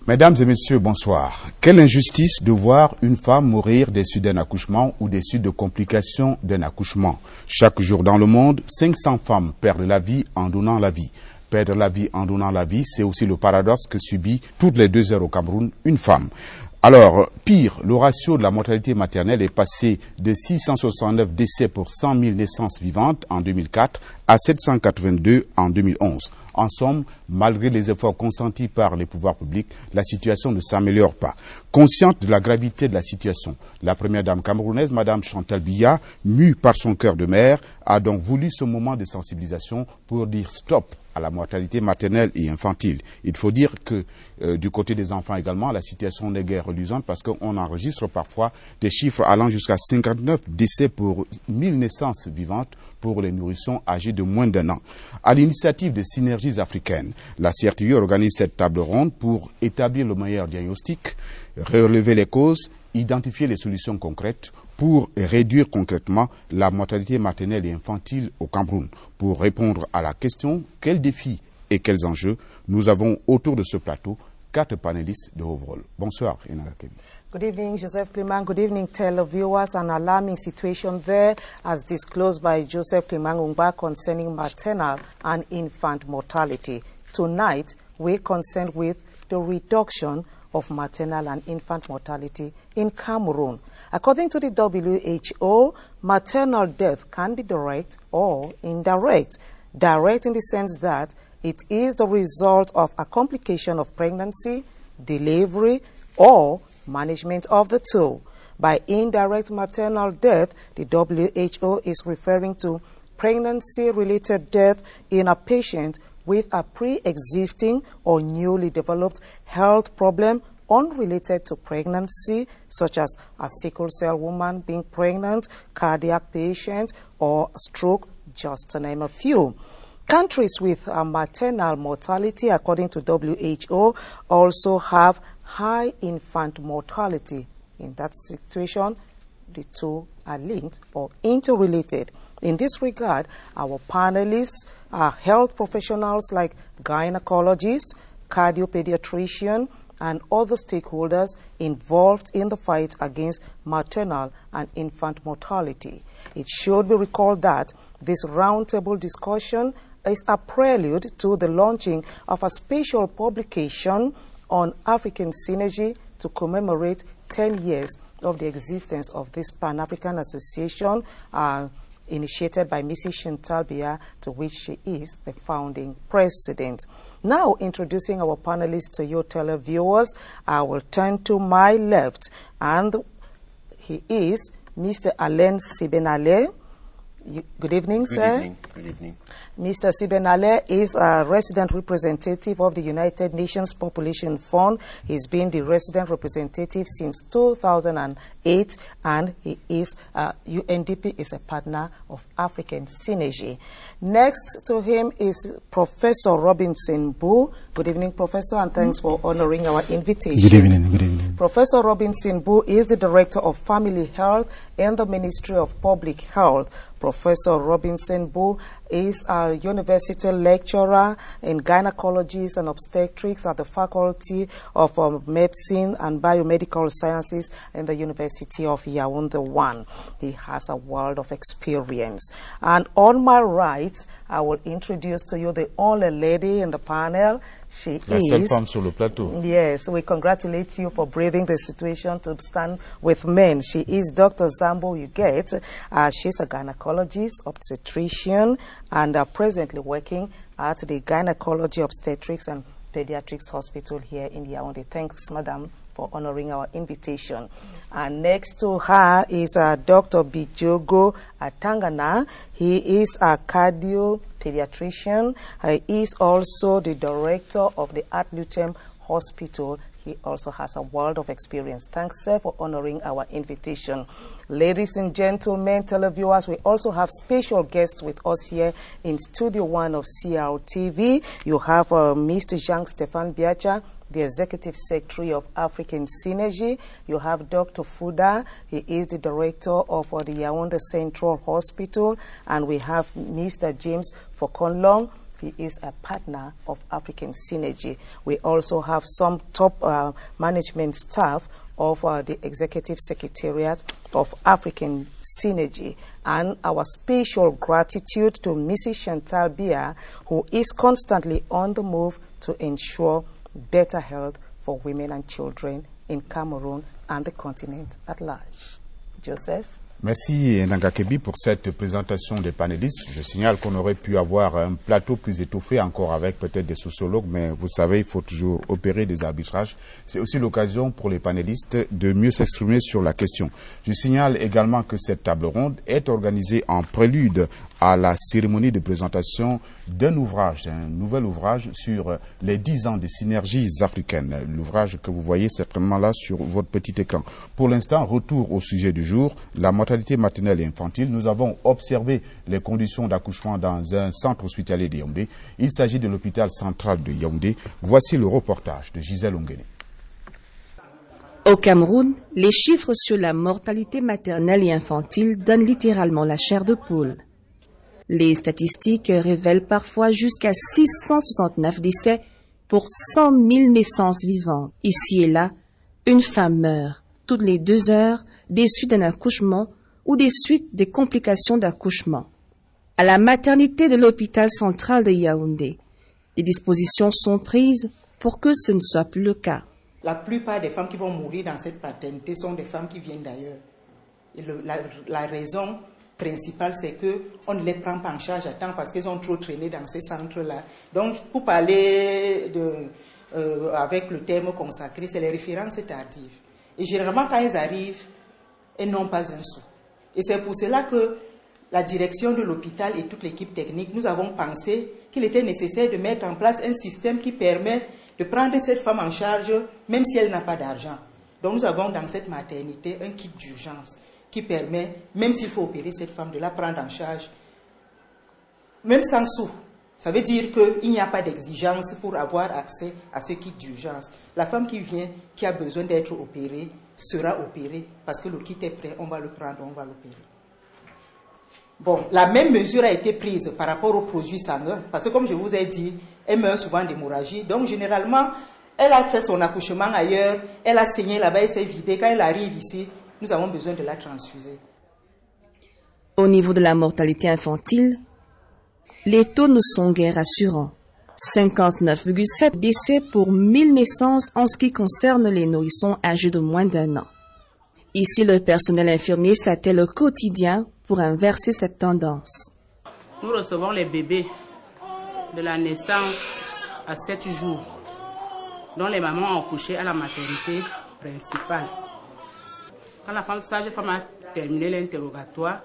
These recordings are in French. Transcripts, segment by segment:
Mesdames et messieurs, bonsoir. Quelle injustice de voir une femme mourir des suites d'un accouchement ou des suites de complications d'un accouchement. Chaque jour dans le monde, 500 femmes perdent la vie en donnant la vie. Perdre la vie en donnant la vie, c'est aussi le paradoxe que subit toutes les 2 heures au Cameroun une femme. Alors, pire, le ratio de la mortalité maternelle est passé de 669 décès pour 100 000 naissances vivantes en 2004 à 782 en 2011. En somme, malgré les efforts consentis par les pouvoirs publics, la situation ne s'améliore pas. Consciente de la gravité de la situation, la première dame camerounaise, Mme Chantal Biya, mue par son cœur de mère, a donc voulu ce moment de sensibilisation pour dire stop à la mortalité maternelle et infantile. Il faut dire que du côté des enfants également, la situation n'est guère reluisante parce qu'on enregistre parfois des chiffres allant jusqu'à 59 décès pour 1000 naissances vivantes pour les nourrissons âgés de moins d'1 an. À l'initiative des synergies africaines, la CRTU organise cette table ronde pour établir le meilleur diagnostic, relever les causes, identifier les solutions concrètes pour réduire concrètement la mortalité maternelle et infantile au Cameroun. Pour répondre à la question, quels défis et quels enjeux, nous avons autour de ce plateau 4 panélistes de haut rôle. Bonsoir, Inara Kemi. Good evening, Joseph Clement. Good evening, televiewers. An alarming situation there as disclosed by Joseph Clement Ungba concerning maternal and infant mortality. Tonight, we're concerned with the reduction of maternal and infant mortality in Cameroon. According to the WHO, maternal death can be direct or indirect. Direct in the sense that it is the result of a complication of pregnancy, delivery, or management of the two. By indirect maternal death, the WHO is referring to pregnancy-related death in a patient with a pre-existing or newly developed health problem unrelated to pregnancy, such as a sickle cell woman being pregnant, cardiac patient, or stroke, just to name a few. Countries with a maternal mortality, according to WHO, also have high infant mortality. In that situation, the two are linked or interrelated. In this regard, our panelists are health professionals like gynecologists, cardiopediatrician, and other stakeholders involved in the fight against maternal and infant mortality. It should be recalled that this roundtable discussion is a prelude to the launching of a special publication on African synergy to commemorate 10 years of the existence of this Pan-African Association initiated by Mrs. Chantal Biya, to which she is the founding president. Now, introducing our panelists to your televiewers, I will turn to my left, and he is Mr. Alain Sibenale. Good evening, sir. Good evening. Good evening. Mr. Sibenale is a resident representative of the United Nations Population Fund. He's been the resident representative since 2008, and he is UNDP is a partner of African Synergy. Next to him is Professor Robinson Boo. Good evening, Professor, and thanks for honoring our invitation. Good evening. Good evening. Professor Robinson Boo is the Director of Family Health in the Ministry of Public Health. Professor Robinson Boo is a university lecturer in gynecology and obstetrics at the Faculty of Medicine and Biomedical Sciences in the University of Yaoundé 1. He has a world of experience. And on my right, I will introduce to you the only lady in the panel. She La seule femme sur le plateau. Yes, we congratulate you for braving the situation to stand with men. She is Dr. Zambo Uget. She's a gynecologist, obstetrician, and presently working at the Gynecology, Obstetrics, and Pediatrics Hospital here in Yaoundé. Thanks, Madam, for honoring our invitation. And next to her is Dr. Bijogo Atangana. He is a cardiopediatrician. He is also the director of the At Lutem Hospital. He also has a world of experience. Thanks, sir, for honoring our invitation. Ladies and gentlemen, televiewers, we also have special guests with us here in Studio 1 of CRTV. You have Mr. Jean-Stéphane Biacha, the Executive Secretary of African Synergy. You have Dr. Fuda. He is the Director of the Yaoundé Central Hospital. And we have Mr. James Fokonlong, He is a partner of African Synergy. We also have some top management staff of the Executive Secretariat of African Synergy. And our special gratitude to Mrs. Chantal Biya, who is constantly on the move to ensure better health for women and children in Cameroon and the continent at large. Joseph? Merci Ndanga Kebi pour cette présentation des panélistes. Je signale qu'on aurait pu avoir un plateau plus étoffé encore avec peut-être des sociologues, mais vous savez, il faut toujours opérer des arbitrages. C'est aussi l'occasion pour les panélistes de mieux s'exprimer sur la question. Je signale également que cette table ronde est organisée en prélude à la cérémonie de présentation d'un ouvrage, un nouvel ouvrage sur les 10 ans de synergies africaines. L'ouvrage que vous voyez certainement là sur votre petit écran. Pour l'instant, retour au sujet du jour, la mortalité maternelle et infantile. Nous avons observé les conditions d'accouchement dans un centre hospitalier de Yaoundé. Il s'agit de l'hôpital central de Yaoundé. Voici le reportage de Gisèle Ongene. Au Cameroun, les chiffres sur la mortalité maternelle et infantile donnent littéralement la chair de poule. Les statistiques révèlent parfois jusqu'à 669 décès pour 100 000 naissances vivantes. Ici et là, une femme meurt toutes les 2 heures des suites d'un accouchement ou des suites des complications d'accouchement. À la maternité de l'hôpital central de Yaoundé, des dispositions sont prises pour que ce ne soit plus le cas. La plupart des femmes qui vont mourir dans cette maternité sont des femmes qui viennent d'ailleurs. Et la raison principale, c'est qu'on ne les prend pas en charge à temps parce qu'elles ont trop traîné dans ces centres-là. Donc, pour parler avec le terme consacré, c'est les références tardives. Et généralement, quand elles arrivent, elles n'ont pas un sou. Et c'est pour cela que la direction de l'hôpital et toute l'équipe technique, nous avons pensé qu'il était nécessaire de mettre en place un système qui permet de prendre cette femme en charge, même si elle n'a pas d'argent. Donc nous avons dans cette maternité un kit d'urgence qui permet, même s'il faut opérer cette femme, de la prendre en charge, même sans sou. Ça veut dire qu'il n'y a pas d'exigence pour avoir accès à ce kit d'urgence. La femme qui vient, qui a besoin d'être opérée, sera opérée parce que le kit est prêt, on va le prendre, on va l'opérer. Bon, la même mesure a été prise par rapport aux produits sanguins, parce que comme je vous ai dit, elle meurt souvent d'hémorragie. Donc généralement, elle a fait son accouchement ailleurs, elle a saigné là-bas, elle s'est vidée. Quand elle arrive ici, nous avons besoin de la transfuser. Au niveau de la mortalité infantile, les taux ne sont guère rassurants. 59,7 décès pour 1000 naissances en ce qui concerne les nourrissons âgés de moins d'1 an. Ici, le personnel infirmier s'attelle au quotidien pour inverser cette tendance. Nous recevons les bébés de la naissance à 7 jours, dont les mamans ont accouché à la maternité principale. Quand la sage-femme a terminé l'interrogatoire,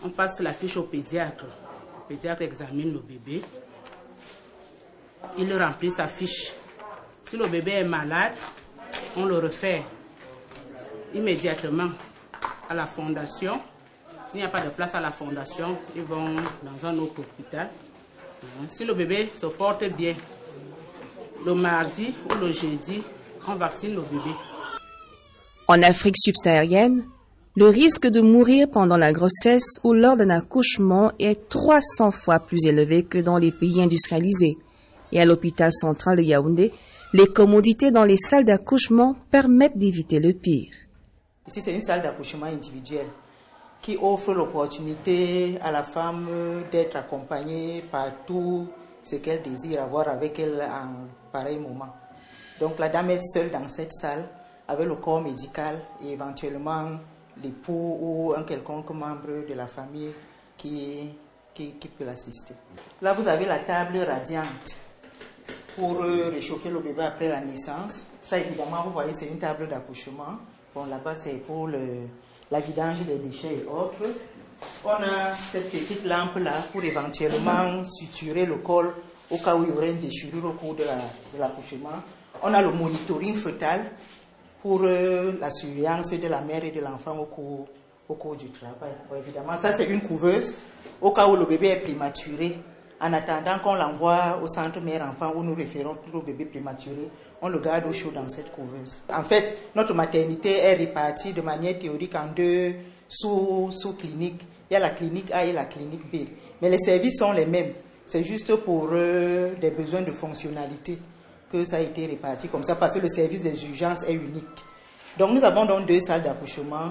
on passe la fiche au pédiatre. Le pédiatre examine le bébé. Il remplit sa fiche. Si le bébé est malade, on le refait immédiatement à la fondation. S'il n'y a pas de place à la fondation, ils vont dans un autre hôpital. Si le bébé se porte bien, le mardi ou le jeudi, on vaccine le bébé. En Afrique subsaharienne, le risque de mourir pendant la grossesse ou lors d'un accouchement est 300 fois plus élevé que dans les pays industrialisés. Et à l'hôpital central de Yaoundé, les commodités dans les salles d'accouchement permettent d'éviter le pire. Ici, c'est une salle d'accouchement individuelle qui offre l'opportunité à la femme d'être accompagnée par tout ce qu'elle désire avoir avec elle en pareil moment. Donc la dame est seule dans cette salle avec le corps médical et éventuellement l'époux ou un quelconque membre de la famille qui peut l'assister. Là, vous avez la table radiante pour réchauffer le bébé après la naissance. Ça, évidemment, vous voyez, c'est une table d'accouchement. Bon, là-bas, c'est pour la vidange des déchets et autres. On a cette petite lampe-là pour éventuellement suturer le col au cas où il y aurait une déchirure au cours de l'accouchement. On a le monitoring fœtal pour la surveillance de la mère et de l'enfant au cours du travail. Bon, évidemment, ça, c'est une couveuse au cas où le bébé est prématuré. En attendant qu'on l'envoie au centre mère-enfant où nous référons tous nos bébés prématurés, on le garde au chaud dans cette couveuse. En fait, notre maternité est répartie de manière théorique en 2 sous-cliniques. Il y a la clinique A et la clinique B. Mais les services sont les mêmes. C'est juste pour des besoins de fonctionnalité que ça a été réparti comme ça, parce que le service des urgences est unique. Donc nous avons donc 2 salles d'accouchement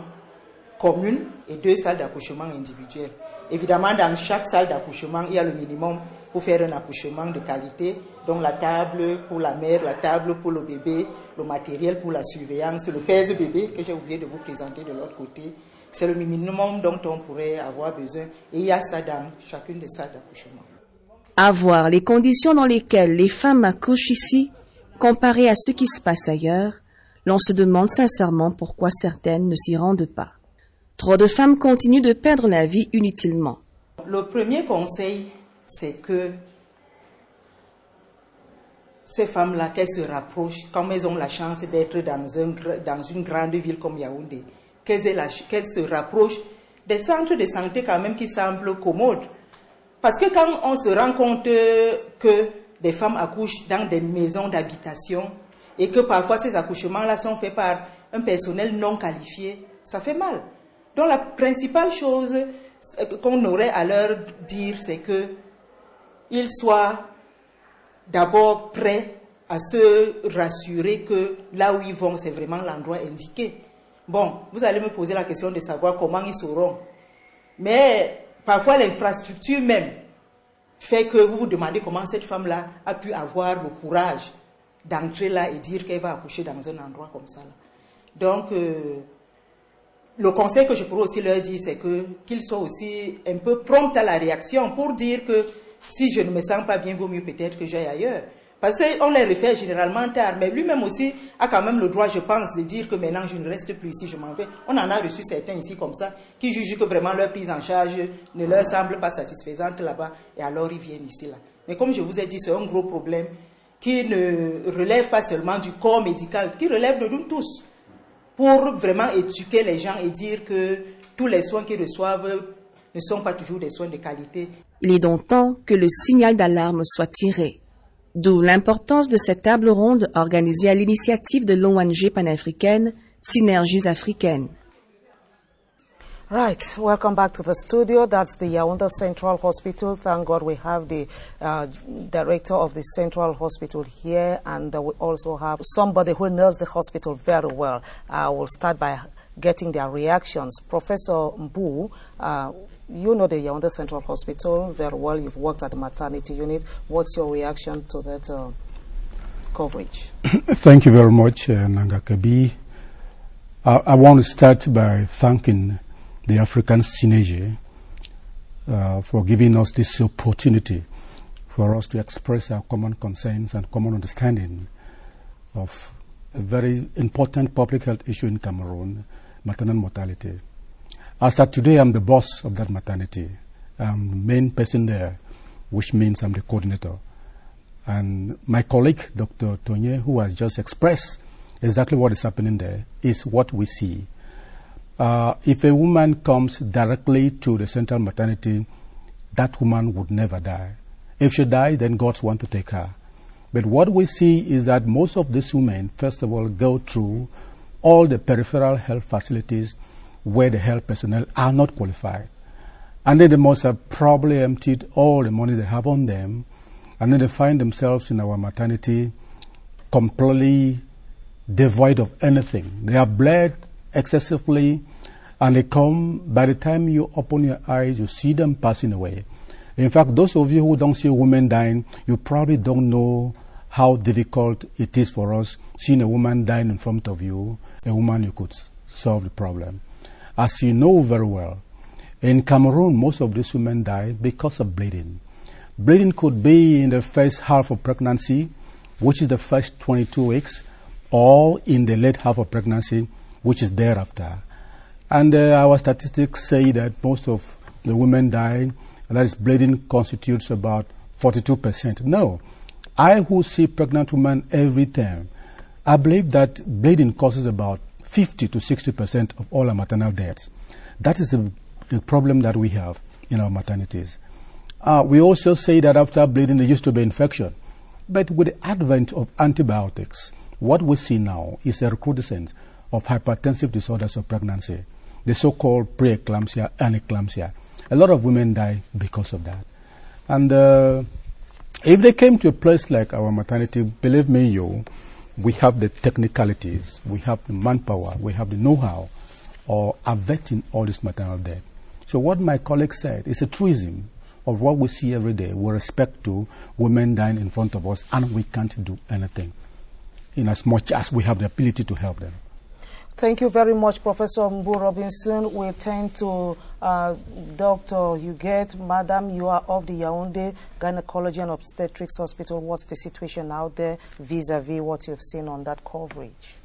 communes et 2 salles d'accouchement individuelles. Évidemment, dans chaque salle d'accouchement, il y a le minimum pour faire un accouchement de qualité. Donc la table pour la mère, la table pour le bébé, le matériel pour la surveillance, le pèse-bébé que j'ai oublié de vous présenter de l'autre côté. C'est le minimum dont on pourrait avoir besoin. Et il y a ça dans chacune des salles d'accouchement. À voir les conditions dans lesquelles les femmes accouchent ici, comparées à ce qui se passe ailleurs, l'on se demande sincèrement pourquoi certaines ne s'y rendent pas. Trop de femmes continuent de perdre la vie inutilement. Le premier conseil, c'est que ces femmes-là, qu'elles se rapprochent, comme elles ont la chance d'être dans une grande ville comme Yaoundé, qu'elles se rapprochent des centres de santé quand même qui semblent commodes. Parce que quand on se rend compte que des femmes accouchent dans des maisons d'habitation et que parfois ces accouchements-là sont faits par un personnel non qualifié, ça fait mal. Donc la principale chose qu'on aurait à leur dire, c'est qu'ils soient d'abord prêts à se rassurer que là où ils vont, c'est vraiment l'endroit indiqué. Bon, vous allez me poser la question de savoir comment ils sauront. Mais parfois l'infrastructure même fait que vous vous demandez comment cette femme-là a pu avoir le courage d'entrer là et dire qu'elle va accoucher dans un endroit comme ça. Donc, le conseil que je pourrais aussi leur dire, c'est qu'ils soient aussi un peu prompts à la réaction pour dire que si je ne me sens pas bien, vaut mieux peut-être que j'aille ailleurs. Parce qu'on les refait généralement tard, mais lui-même aussi a quand même le droit, je pense, de dire que maintenant je ne reste plus ici, je m'en vais. On en a reçu certains ici comme ça, qui jugent que vraiment leur prise en charge ne leur semble pas satisfaisante là-bas, et alors ils viennent ici là. Mais comme je vous ai dit, c'est un gros problème qui ne relève pas seulement du corps médical, qui relève de nous tous, pour vraiment éduquer les gens et dire que tous les soins qu'ils reçoivent ne sont pas toujours des soins de qualité. Il est donc temps que le signal d'alarme soit tiré. D'où l'importance de cette table ronde organisée à l'initiative de l'ONG panafricaine Synergies Africaines. Right, welcome back to the studio. That's the Yaoundé Central Hospital. Thank God we have the director of the Central Hospital here, and we also have somebody who knows the hospital very well. We'll start by getting their reactions. Professor Mbu, you know the Yaoundé Central Hospital very well. You've worked at the maternity unit. What's your reaction to that coverage? Thank you very much, Nangakabi. I want to start by thanking the African Synergy for giving us this opportunity for us to express our common concerns and common understanding of a very important public health issue in Cameroon, maternal mortality. As of today, I'm the boss of that maternity. I'm the main person there, which means I'm the coordinator. And my colleague, Dr. Tonye, who has just expressed exactly what is happening there, is what we see. If a woman comes directly to the central maternity, that woman would never die. If she dies, then God's want to take her. But what we see is that most of these women, first of all, go through all the peripheral health facilities where the health personnel are not qualified. And then they must have probably emptied all the money they have on them, and then they find themselves in our maternity completely devoid of anything. They have bled excessively, and they come, by the time you open your eyes, you see them passing away. In fact, those of you who don't see women dying, you probably don't know how difficult it is for us seeing a woman dying in front of you, a woman you could solve the problem. As you know very well, in Cameroon, most of these women die because of bleeding. Bleeding could be in the first half of pregnancy, which is the first 22 weeks, or in the late half of pregnancy, which is thereafter. And our statistics say that most of the women die, and that is bleeding constitutes about 42%. No, I who see pregnant women every time, I believe that bleeding causes about 50 to 60% of all our maternal deaths. That is the problem that we have in our maternities. We also say that after bleeding there used to be infection. But with the advent of antibiotics, what we see now is a recrudescence of hypertensive disorders of pregnancy, the so-called pre-eclampsia and eclampsia. A lot of women die because of that. And if they came to a place like our maternity, believe me, we have the technicalities, we have the manpower, we have the know-how of averting all this maternal death. So what my colleague said is a truism of what we see every day with respect to women dying in front of us, and we can't do anything in as much as we have the ability to help them. Thank you very much, Professor Mbu Robinson. We turn to Dr. Huguette. Madam, you are of the Yaoundé Gynecology and Obstetrics Hospital. What's the situation out there vis-à-vis what you've seen on that coverage?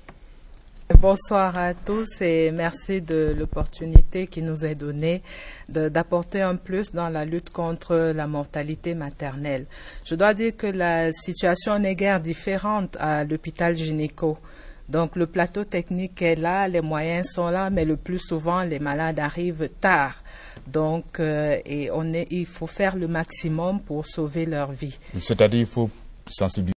Bonsoir à tous et merci de l'opportunité qui nous est donnée d'apporter un plus dans la lutte contre la mortalité maternelle. Je dois dire que la situation n'est guère différente à l'hôpital gynéco. Donc le plateau technique est là, les moyens sont là, mais le plus souvent les malades arrivent tard. Donc il faut faire le maximum pour sauver leur vie. C'est-à-dire il faut sensibiliser